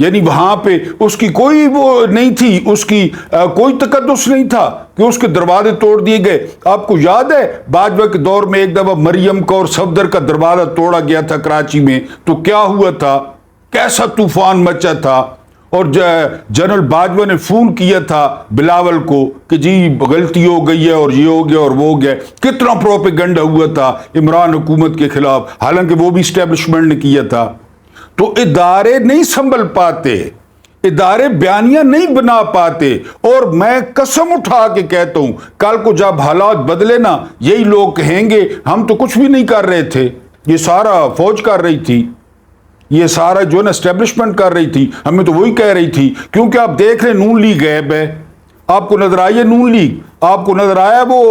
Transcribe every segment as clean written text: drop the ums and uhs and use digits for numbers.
یعنی وہاں پہ اس کی کوئی وہ نہیں تھی، اس کی کوئی تقدس نہیں تھا کہ اس کے دروازے توڑ دیے گئے۔ آپ کو یاد ہے باجوہ کے دور میں ایک دفعہ مریم کا اور صفدر کا دروازہ توڑا گیا تھا کراچی میں، تو کیا ہوا تھا، کیسا طوفان مچا تھا، اور جنرل باجوہ نے فون کیا تھا بلاول کو کہ جی غلطی ہو گئی ہے اور یہ ہو گیا اور وہ ہو گیا۔ کتنا پروپیگنڈا ہوا تھا عمران حکومت کے خلاف، حالانکہ وہ بھی اسٹیبلشمنٹ نے کیا تھا۔ تو ادارے نہیں سنبھل پاتے، ادارے بیانیاں نہیں بنا پاتے، اور میں قسم اٹھا کے کہتا ہوں کل کو جب حالات بدلے نا، یہی لوگ کہیں گے ہم تو کچھ بھی نہیں کر رہے تھے، یہ سارا فوج کر رہی تھی، یہ سارا جو نا اسٹیبلشمنٹ کر رہی تھی، ہمیں تو وہی کہہ رہی تھی۔ کیونکہ آپ دیکھ رہے نون لیگ غائب ہے، آپ کو نظر آئی ہے نون لیگ، آپ کو نظر آیا وہ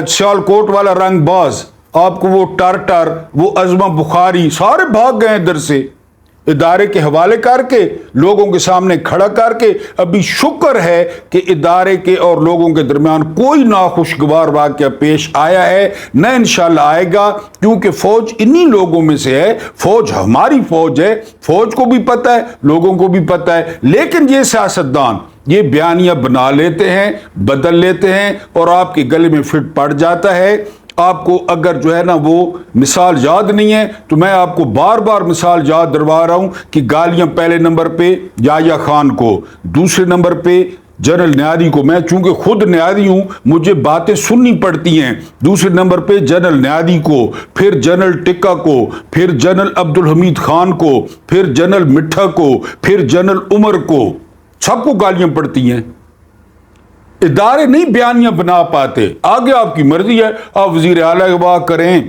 سیال کوٹ والا رنگ باز، آپ کو وہ ٹر وہ عظمہ بخاری، سارے بھاگ گئے ادھر سے، ادارے کے حوالے کر کے لوگوں کے سامنے کھڑا کر کے۔ ابھی شکر ہے کہ ادارے کے اور لوگوں کے درمیان کوئی ناخوشگوار واقعہ پیش آیا ہے، نہ انشاءاللہ آئے گا، کیونکہ فوج انہی لوگوں میں سے ہے، فوج ہماری فوج ہے، فوج کو بھی پتہ ہے، لوگوں کو بھی پتہ ہے۔ لیکن یہ سیاستدان یہ بیانیاں بنا لیتے ہیں، بدل لیتے ہیں، اور آپ کے گلے میں فٹ پڑ جاتا ہے۔ آپ کو اگر جو ہے نا وہ مثال یاد نہیں ہے تو میں آپ کو بار بار مثال یاد دلوا رہا ہوں کہ گالیاں پہلے نمبر پہ یحییٰ خان کو، دوسرے نمبر پہ جنرل نیادی کو، میں چونکہ خود نیادی ہوں مجھے باتیں سننی پڑتی ہیں، دوسرے نمبر پہ جنرل نیادی کو، پھر جنرل ٹکا کو، پھر جنرل عبدالحمید خان کو، پھر جنرل مٹھا کو، پھر جنرل عمر کو، سب کو گالیاں پڑتی ہیں۔ ادارے نہیں بیانیاں بنا پاتے، آگے آپ کی مرضی ہے، آپ وزیر اعلیٰ اغوا کریں،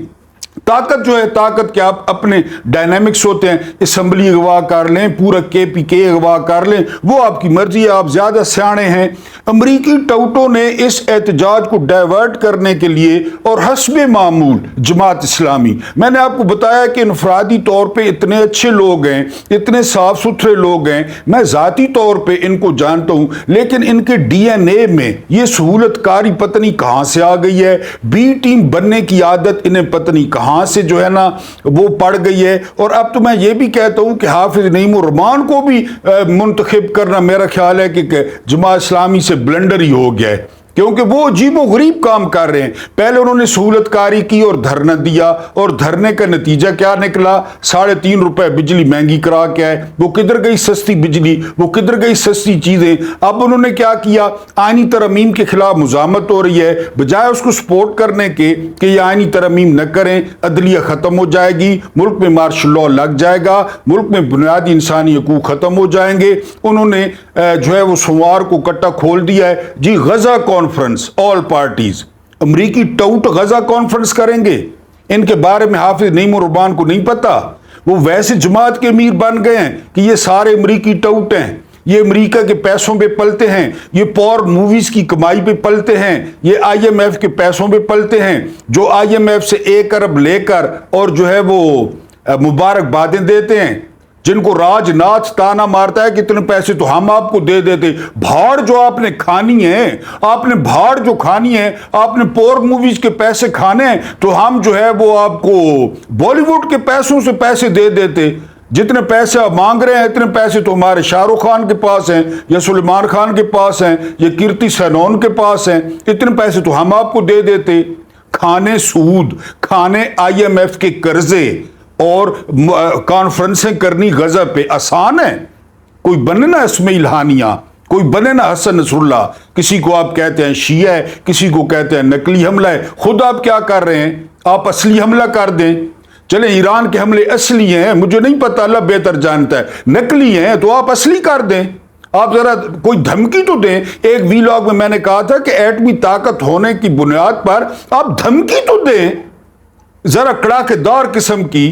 طاقت جو ہے طاقت کے آپ اپنے ڈائنامکس ہوتے ہیں، اسمبلی اغوا کر لیں، پورا کے پی کے اغوا کر لیں، وہ آپ کی مرضی ہے، آپ زیادہ سیانے ہیں۔ امریکی ٹوٹوں نے اس احتجاج کو ڈائیورٹ کرنے کے لیے اور حسب معمول جماعت اسلامی، میں نے آپ کو بتایا کہ انفرادی طور پہ اتنے اچھے لوگ ہیں، اتنے صاف ستھرے لوگ ہیں، میں ذاتی طور پہ ان کو جانتا ہوں، لیکن ان کے ڈی این اے میں یہ سہولت کاری پتہ نہیں کہاں سے آ گئی ہے، بی ٹیم بننے کی عادت انہیں پتہ نہیں کہاں سے جو ہے نا وہ پڑ گئی ہے۔ اور اب تو میں یہ بھی کہتا ہوں کہ حافظ نعیم الرحمان کو بھی منتخب کرنا میرا خیال ہے کہ جماعت اسلامی سے بلنڈر ہی ہو گیا ہے، کیونکہ وہ عجیب و غریب کام کر رہے ہیں۔ پہلے انہوں نے سہولت کاری کی اور دھرنا دیا، اور دھرنے کا نتیجہ کیا نکلا، 3.5 روپے بجلی مہنگی کرا کے آئے۔ وہ کدھر گئی سستی بجلی، وہ کدھر گئی سستی چیزیں۔ اب انہوں نے کیا کیا، آئینی ترامیم کے خلاف مزاحمت ہو رہی ہے، بجائے اس کو سپورٹ کرنے کے کہ یہ آئینی ترامیم نہ کریں، عدلیہ ختم ہو جائے گی، ملک میں مارشل لاء لگ جائے گا، ملک میں بنیادی انسانی حقوق ختم ہو جائیں گے، انہوں نے جو ہے وہ سوموار کو کٹا کھول دیا ہے جی، غزہ کانفرنس، آل پارٹیز، امریکی ٹاؤٹ غزہ کانفرنس کریں گے۔ ان کے بارے میں حافظ نعیم الرحمان کو نہیں پتا، وہ ویسے جماعت کے امیر بن گئے ہیں کہ یہ سارے امریکی ٹاؤٹ ہیں، یہ امریکہ کے پیسوں پہ پلتے ہیں، یہ پور موویز کی کمائی پہ پلتے ہیں، یہ آئی ایم ایف کے پیسوں پہ پلتے ہیں، جو آئی ایم ایف سے 1 ارب لے کر اور جو ہے وہ مبارکبادیں دیتے ہیں، جن کو راج ناتھ تانا مارتا ہے کہ اتنے پیسے تو ہم آپ کو دے دیتے۔ بھاڑ جو آپ نے کھانی ہے، آپ نے بھاڑ جو کھانی ہے، آپ نے پور موویز کے پیسے کھانے ہیں، تو ہم جو ہے وہ آپ کو بالی ووڈ کے پیسوں سے پیسے دے دیتے۔ جتنے پیسے آپ مانگ رہے ہیں اتنے پیسے تو ہمارے شاہ رخ خان کے پاس ہیں، یا سلیمان خان کے پاس ہیں، یا کیرتی سینون کے پاس ہیں، اتنے پیسے تو ہم آپ کو دے دیتے۔ کھانے سود، کھانے آئی ایم ایف کے قرضے، اور کانفرنسیں کرنی غزہ پہ آسان ہے؟ کوئی بنے نا اسماعیل ہانیہ، کوئی بنے نا حسن نصر اللہ، کسی کو آپ کہتے ہیں شیعہ ہے، کسی کو کہتے ہیں نقلی حملہ ہے۔ خود آپ کیا کر رہے ہیں؟ آپ اصلی حملہ کر دیں، چلیں ایران کے حملے اصلی ہیں، مجھے نہیں پتا، اللہ بہتر جانتا ہے، نقلی ہیں تو آپ اصلی کر دیں، آپ ذرا کوئی دھمکی تو دیں۔ ایک ویلاگ میں نے کہا تھا کہ ایٹمی طاقت ہونے کی بنیاد پر آپ دھمکی تو دیں، ذرا کڑاکے دار قسم کی۔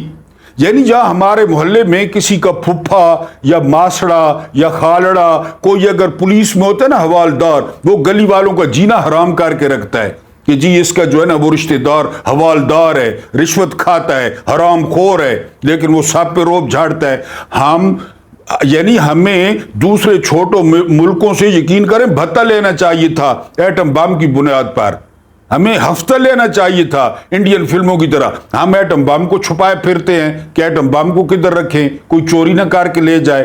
یعنی جہاں ہمارے محلے میں کسی کا پھپھا یا ماسڑا یا خالڑا کوئی اگر پولیس میں ہوتا ہے نا حوالدار، وہ گلی والوں کا جینا حرام کر کے رکھتا ہے کہ جی اس کا جو ہے نا وہ رشتہ دار حوالدار ہے، رشوت کھاتا ہے، حرام خور ہے، لیکن وہ سب پہ روب جھاڑتا ہے۔ یعنی ہمیں دوسرے چھوٹوں ملکوں سے یقین کریں بھتہ لینا چاہیے تھا ایٹم بم کی بنیاد پر، ہمیں ہفتہ لینا چاہیے تھا انڈین فلموں کی طرح۔ ہم ایٹم بم کو چھپائے پھرتے ہیں کہ ایٹم بم کو کدھر رکھیں، کوئی چوری نہ کر کے لے جائے۔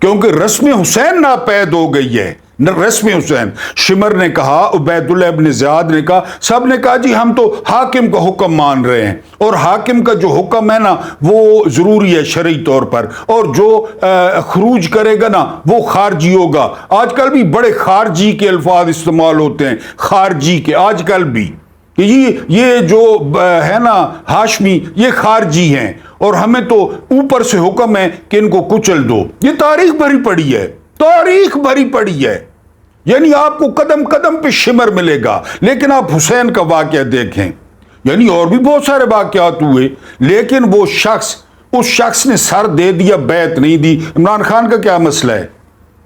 کیونکہ رسم حسین ناپید ہو گئی ہے. رسم حسین. شمر نے کہا, عبید اللہ ابن زیاد نے کہا, سب نے کہا جی ہم تو حاکم کا حکم مان رہے ہیں, اور حاکم کا جو حکم ہے نا وہ ضروری ہے شرعی طور پر, اور جو خروج کرے گا نا وہ خارجی ہوگا. آج کل بھی بڑے خارجی کے الفاظ استعمال ہوتے ہیں, خارجی کے, آج کل بھی کہ یہ جو ہے نا ہاشمی یہ خارجی ہیں, اور ہمیں تو اوپر سے حکم ہے کہ ان کو کچل دو. یہ تاریخ بھری پڑی ہے, تاریخ بھری پڑی ہے. یعنی آپ کو قدم قدم پہ شمر ملے گا, لیکن آپ حسین کا واقعہ دیکھیں. یعنی اور بھی بہت سارے واقعات ہوئے, لیکن وہ اس شخص نے سر دے دیا, بیعت نہیں دی. عمران خان کا کیا مسئلہ ہے؟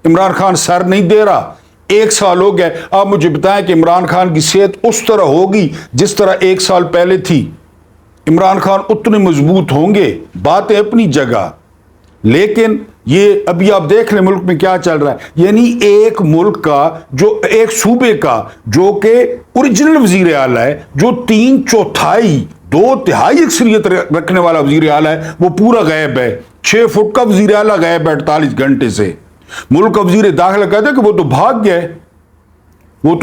عمران خان سر نہیں دے رہا. 1 سال ہو گئے, آپ مجھے بتائیں کہ عمران خان کی صحت اس طرح ہوگی جس طرح 1 سال پہلے تھی؟ عمران خان اتنے مضبوط ہوں گے, باتیں اپنی جگہ. لیکن یہ ابھی آپ دیکھ لیں ملک میں کیا چل رہا ہے. یعنی ایک ملک کا, جو ایک صوبے کا جو کہ اوریجنل وزیر اعلیٰ ہے, جو 2/4 اکثریت رکھنے والا وزیر اعلیٰ ہے, وہ پورا غائب ہے. 6 فٹ کا وزیر اعلیٰ غائب ہے 48 گھنٹے سے. ملک کا وزیر داخلہ کہتے ہیں کہ وہ تو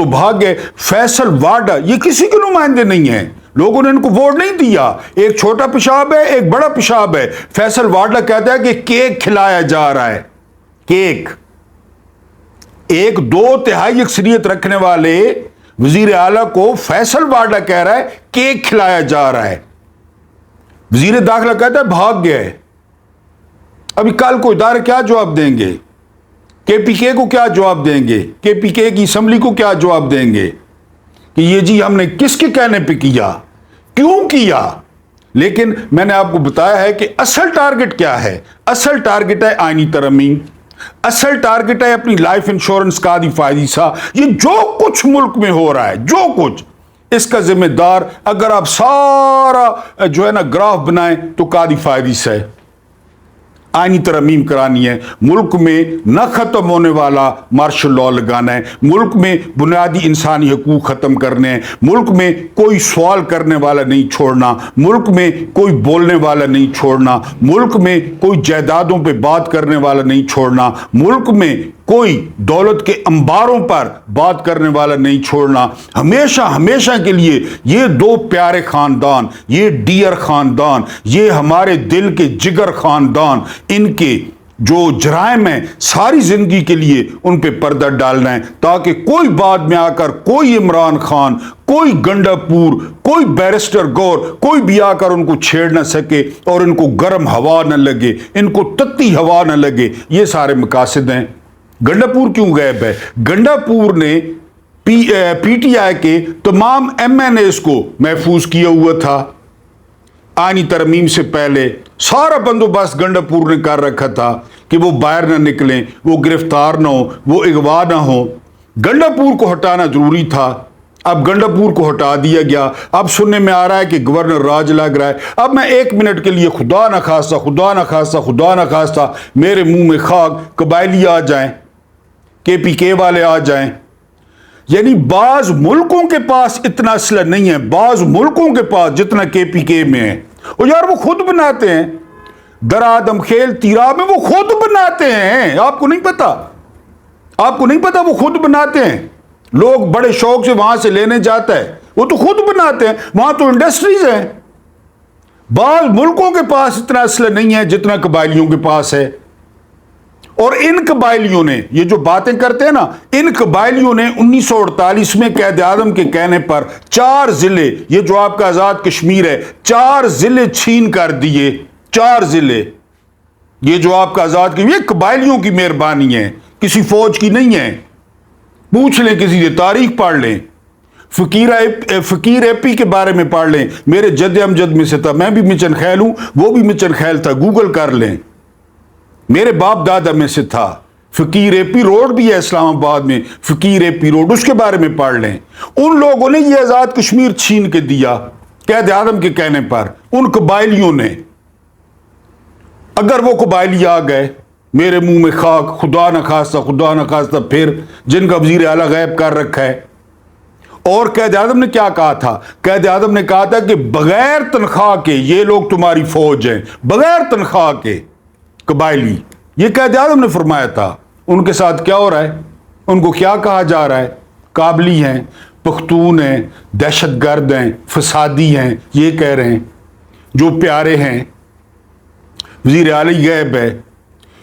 بھاگ گئے. فیصل واڈا یہ کسی کے نمائندے نہیں ہیں, لوگوں نے ان کو ووٹ نہیں دیا. ایک چھوٹا پیشاب ہے, ایک بڑا پیشاب ہے. فیصل واڈا کہتا ہے کہ کیک کھلایا جا رہا ہے, کیک. ایک 2/3 اکثریت رکھنے والے وزیر اعلیٰ کو فیصل واڈا کہہ رہا ہے کیک کھلایا جا رہا ہے. وزیر داخلہ کہتا ہے بھاگ گیا ہے. ابھی کل کو ادارے کیا جواب دیں گے؟ کے پی کے کو کیا جواب دیں گے؟ کے پی کے کی اسمبلی کو کیا جواب دیں گے کہ یہ جی ہم نے کس کے کہنے پہ کیا, کیوں کیا؟ لیکن میں نے آپ کو بتایا ہے کہ اصل ٹارگٹ کیا ہے. اصل ٹارگٹ ہے آئینی ترمیم, اصل ٹارگٹ ہے اپنی لائف انشورنس قاضی فائزی سا. یہ جو کچھ ملک میں ہو رہا ہے, جو کچھ, اس کا ذمہ دار اگر آپ سارا جو ہے نا گراف بنائیں تو قاضی فائزی سا ہے. آئینی ترمیم کرانی ہے, ملک میں نہ ختم ہونے والا مارشل لا لگانا ہے, ملک میں بنیادی انسانی حقوق ختم کرنے ہیں, ملک میں کوئی سوال کرنے والا نہیں چھوڑنا, ملک میں کوئی بولنے والا نہیں چھوڑنا, ملک میں کوئی جائیدادوں پہ بات کرنے والا نہیں چھوڑنا, ملک میں کوئی دولت کے انباروں پر بات کرنے والا نہیں چھوڑنا. ہمیشہ کے لیے یہ 2 پیارے خاندان, یہ ڈیئر خاندان, یہ ہمارے دل کے جگر خاندان, ان کے جو جرائم ہیں ساری زندگی کے لیے ان پہ پردہ ڈالنا ہے, تاکہ کوئی بعد میں آ کر کوئی عمران خان, کوئی گنڈا پور, کوئی بیرسٹر گور, کوئی بھی آ کر ان کو چھیڑ نہ سکے, اور ان کو گرم ہوا نہ لگے, ان کو تتی ہوا نہ لگے. یہ سارے مقاصد ہیں. گنڈا پور کیوں غائب ہے؟ گنڈا پور نے پی ٹی آئی کے تمام ایم این ایز کو محفوظ کیا ہوا تھا. آئینی ترمیم سے پہلے سارا بندوبست گنڈا پور نے کر رکھا تھا کہ وہ باہر نہ نکلیں, وہ گرفتار نہ ہو, وہ اغوا نہ ہو. گنڈا پور کو ہٹانا ضروری تھا. اب گنڈا پور کو ہٹا دیا گیا. اب سننے میں آ رہا ہے کہ گورنر راج لگ رہا ہے. اب میں 1 منٹ کے لیے خدا نہ خواستہ میرے منہ میں خاک قبائلی آ جائیں, کے پی کے والے آ جائیں. یعنی بعض ملکوں کے پاس اتنا اسلحہ نہیں ہے, بعض ملکوں کے پاس جتنا کے پی کے میں ہے. اور یار وہ خود بناتے ہیں, در آدم خیل تیرا میں وہ خود بناتے ہیں. آپ کو نہیں پتا وہ خود بناتے ہیں. لوگ بڑے شوق سے وہاں سے لینے جاتا ہے, وہ تو خود بناتے ہیں, وہاں تو انڈسٹریز ہیں. بعض ملکوں کے پاس اتنا اسلحہ نہیں ہے جتنا قبائلیوں کے پاس ہے. اور ان قبائلیوں نے یہ جو باتیں کرتے ہیں نا, ان قبائلیوں نے 1948 میں قائد اعظم کے کہنے پر 4 ضلع, یہ جو آپ کا آزاد کشمیر ہے, 4 ضلع چھین کر دیے. 4 ضلع, یہ جو آپ کا آزاد کشمیر, یہ قبائلیوں کی مہربانی ہے, کسی فوج کی نہیں ہے. پوچھ لیں کسی سے, تاریخ پڑھ لیں, فقیر اے پی کے بارے میں پڑھ لیں. میرے جد امجد میں سے تھا, میں بھی مچن خیل ہوں, وہ بھی مچن خیل تھا, گوگل کر لیں. میرے باپ دادا میں سے تھا. فقیر اے پی روڈ بھی ہے اسلام آباد میں, فقیر اے پی روڈ, اس کے بارے میں پڑھ لیں. ان لوگوں نے یہ آزاد کشمیر چھین کے دیا قائد اعظم کے کہنے پر, ان قبائلیوں نے. اگر وہ قبائلی آ گئے, میرے منہ میں خاک, خدا نہ خواستہ پھر جن کا وزیر اعلیٰ غائب کر رکھا ہے. اور قائد اعظم نے کیا کہا تھا؟ قائد اعظم نے کہا تھا کہ بغیر تنخواہ کے یہ لوگ تمہاری فوج ہیں, بغیر تنخواہ کے قبائلی. یہ قائد اعظم نے فرمایا تھا. ان کے ساتھ کیا ہو رہا ہے؟ ان کو کیا کہا جا رہا ہے؟ قابلی ہیں، پختون ہیں، دہشت گرد ہیں، فسادی ہیں، یہ کہہ رہے ہیں. جو پیارے ہیں، وزیر اعلی غیب ہے،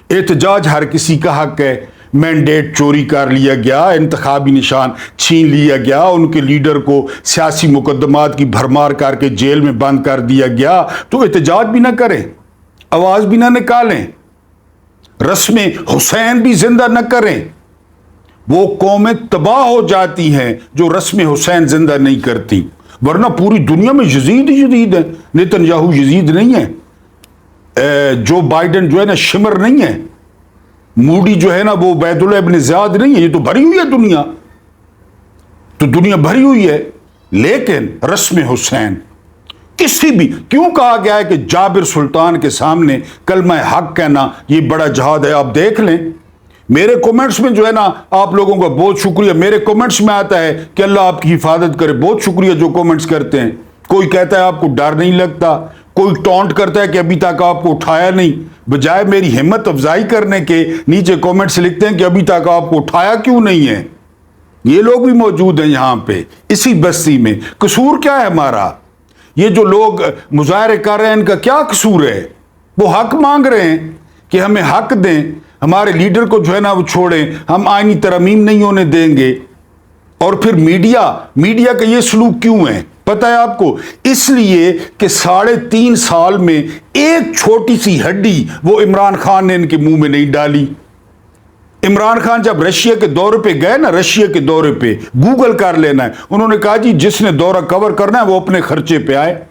احتجاج ہر کسی کا حق ہے، مینڈیٹ چوری کر لیا گیا، انتخابی نشان چھین لیا گیا، ان کے لیڈر کو سیاسی مقدمات کی بھرمار کر کے جیل میں بند کر دیا گیا، تو احتجاج بھی نہ کریں، آواز بھی نہ نکالیں، رسم حسین بھی زندہ نہ کریں. وہ قومیں تباہ ہو جاتی ہیں جو رسم حسین زندہ نہیں کرتی، ورنہ پوری دنیا میں یزید ہی یزید ہے. نیتن یاہو یزید نہیں ہے، جو بائیڈن جو ہے نا شمر نہیں ہے، موڈی جو ہے نا وہ عبید اللہ ابن زیاد نہیں ہے. یہ تو بھری ہوئی ہے دنیا، تو دنیا بھری ہوئی ہے. لیکن رسم حسین کسی بھی، کیوں کہا گیا ہے کہ جابر سلطان کے سامنے کلمہ حق کہنا یہ بڑا جہاد ہے؟ آپ دیکھ لیں میرے کومنٹس میں جو ہے نا، آپ لوگوں کا بہت شکریہ. میرے کومنٹس میں آتا ہے کہ اللہ آپ کی حفاظت کرے. بہت شکریہ جو کومنٹس کرتے ہیں. کوئی کہتا ہے آپ کو ڈر نہیں لگتا، کوئی ٹونٹ کرتا ہے کہ ابھی تک آپ کو اٹھایا نہیں. بجائے میری ہمت افزائی کرنے کے نیچے کومنٹس لکھتے ہیں کہ ابھی تک آپ کو اٹھایا کیوں نہیں ہے. یہ لوگ بھی موجود ہیں یہاں پہ اسی بستی میں. قصور کیا ہے ہمارا؟ یہ جو لوگ مظاہرے کر رہے ہیں ان کا کیا قصور ہے؟ وہ حق مانگ رہے ہیں کہ ہمیں حق دیں، ہمارے لیڈر کو جو ہے نا وہ چھوڑیں، ہم آئینی ترمیم نہیں ہونے دیں گے. اور پھر میڈیا کا یہ سلوک کیوں ہے پتہ ہے آپ کو؟ اس لیے کہ 3.5 سال میں ایک چھوٹی سی ہڈی وہ عمران خان نے ان کے منہ میں نہیں ڈالی. عمران خان جب رشیا کے دورے پہ گئے نا، رشیا کے دورے پہ گوگل کر لینا ہے، انہوں نے کہا جی جس نے دورہ کور کرنا ہے وہ اپنے خرچے پہ آئے.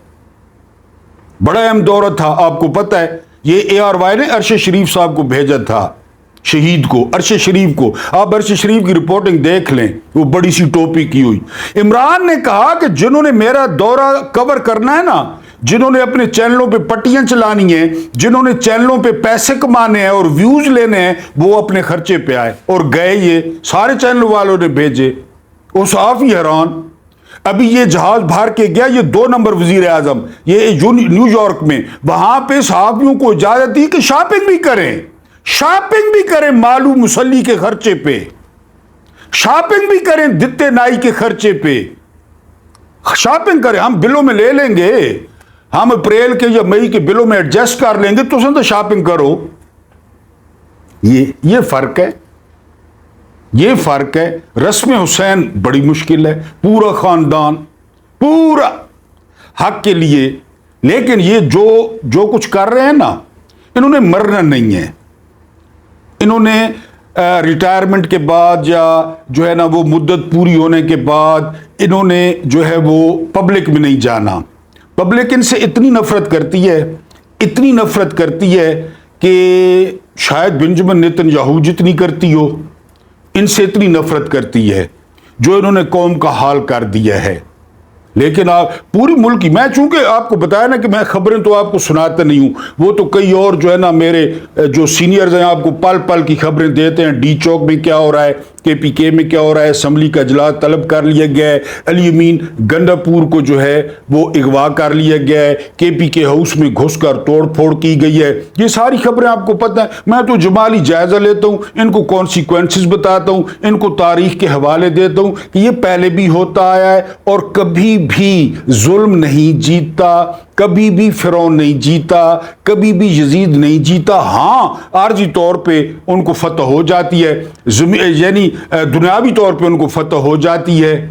بڑا اہم دورہ تھا، آپ کو پتہ ہے. یہ ARY نے ارشد شریف صاحب کو بھیجا تھا، شہید کو، ارشد شریف کو. آپ ارشد شریف کی رپورٹنگ دیکھ لیں، وہ بڑی سی ٹوپی کی ہوئی. عمران نے کہا کہ جنہوں نے میرا دورہ کور کرنا ہے نا، جنہوں نے اپنے چینلوں پہ پٹیاں چلانی ہیں، جنہوں نے چینلوں پہ پیسے کمانے ہیں اور ویوز لینے ہیں، وہ اپنے خرچے پہ آئے. اور گئے یہ سارے چینل والوں نے بھیجے. وہ صحافی حیران. ابھی یہ جہاز بھر کے گیا، یہ 2 نمبر وزیر اعظم، یہ نیو یارک میں، وہاں پہ صحافیوں کو اجازت دی کہ شاپنگ بھی کریں مالو مسلی کے خرچے پہ، شاپنگ بھی کریں دتے نائی کے خرچے پہ. شاپنگ کریں، ہم بلوں میں لے لیں گے، ہم اپریل کے یا مئی کے بلوں میں ایڈجسٹ کر لیں گے، تو سن تو شاپنگ کرو. یہ فرق ہے، یہ فرق ہے. رسم حسین بڑی مشکل ہے، پورا خاندان پورا حق کے لیے. لیکن یہ جو کچھ کر رہے ہیں نا، انہوں نے مرنا نہیں ہے. انہوں نے ریٹائرمنٹ کے بعد یا جو ہے نا وہ مدت پوری ہونے کے بعد انہوں نے جو ہے وہ پبلک میں نہیں جانا. پبلک ان سے اتنی نفرت کرتی ہے کہ شاید بنجمن نیتن یاہو جتنی کرتی ہو، ان سے اتنی نفرت کرتی ہے جو انہوں نے قوم کا حال کر دیا ہے. لیکن آپ پوری ملک کی، میں چونکہ آپ کو بتایا نا کہ میں خبریں تو آپ کو سناتا نہیں ہوں، وہ تو کئی اور جو ہے نا میرے جو سینئرز ہیں آپ کو پل پل کی خبریں دیتے ہیں. ڈی چوک میں کیا ہو رہا ہے، KPK میں کیا ہو رہا ہے، اسمبلی کا اجلاس طلب کر لیا گیا ہے، علی امین گنڈاپور کو جو ہے وہ اغوا کر لیا گیا ہے، KPK ہاؤس میں گھس کر توڑ پھوڑ کی گئی ہے. یہ ساری خبریں آپ کو پتہ ہیں. میں تو جمالی جائزہ لیتا ہوں، ان کو کانسیکوینسز بتاتا ہوں، ان کو تاریخ کے حوالے دیتا ہوں کہ یہ پہلے بھی ہوتا آیا ہے اور کبھی بھی ظلم نہیں جیتا، کبھی بھی فرعون نہیں جیتا، کبھی بھی یزید نہیں جیتا. ہاں عارضی طور پہ ان کو فتح ہو جاتی ہے، یعنی دنیاوی طور پہ ان کو فتح ہو جاتی ہے،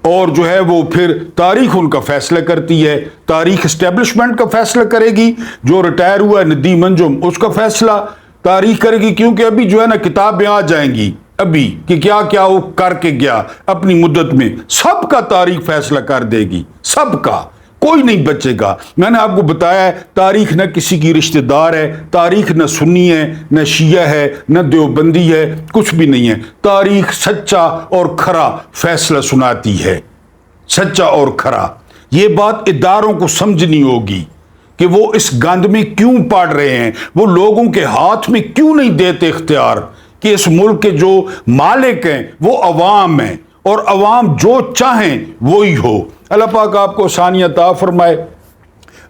اور جو ہے وہ پھر تاریخ ان کا فیصلہ کرتی ہے. تاریخ اسٹیبلشمنٹ کا فیصلہ کرے گی، جو ریٹائر ہوا ہے ندیم انجم اس کا فیصلہ تاریخ کرے گی. کیونکہ ابھی جو ہے نا کتابیں آ جائیں گی ابھی کہ کیا کیا وہ کر کے گیا اپنی مدت میں، سب کا تاریخ فیصلہ کر دے گی، سب کا، کوئی نہیں بچے گا. میں نے آپ کو بتایا ہے تاریخ نہ کسی کی رشتہ دار ہے، تاریخ نہ سنی ہے، نہ شیعہ ہے، نہ دیوبندی ہے، کچھ بھی نہیں ہے. تاریخ سچا اور کھرا فیصلہ سناتی ہے، سچا اور کھرا. یہ بات اداروں کو سمجھنی ہوگی کہ وہ اس گند میں کیوں پڑ رہے ہیں، وہ لوگوں کے ہاتھ میں کیوں نہیں دیتے اختیار کہ اس ملک کے جو مالک ہیں وہ عوام ہیں اور عوام جو چاہیں وہی ہو. اللہ پاک آپ کو آسانی عطا فرمائے.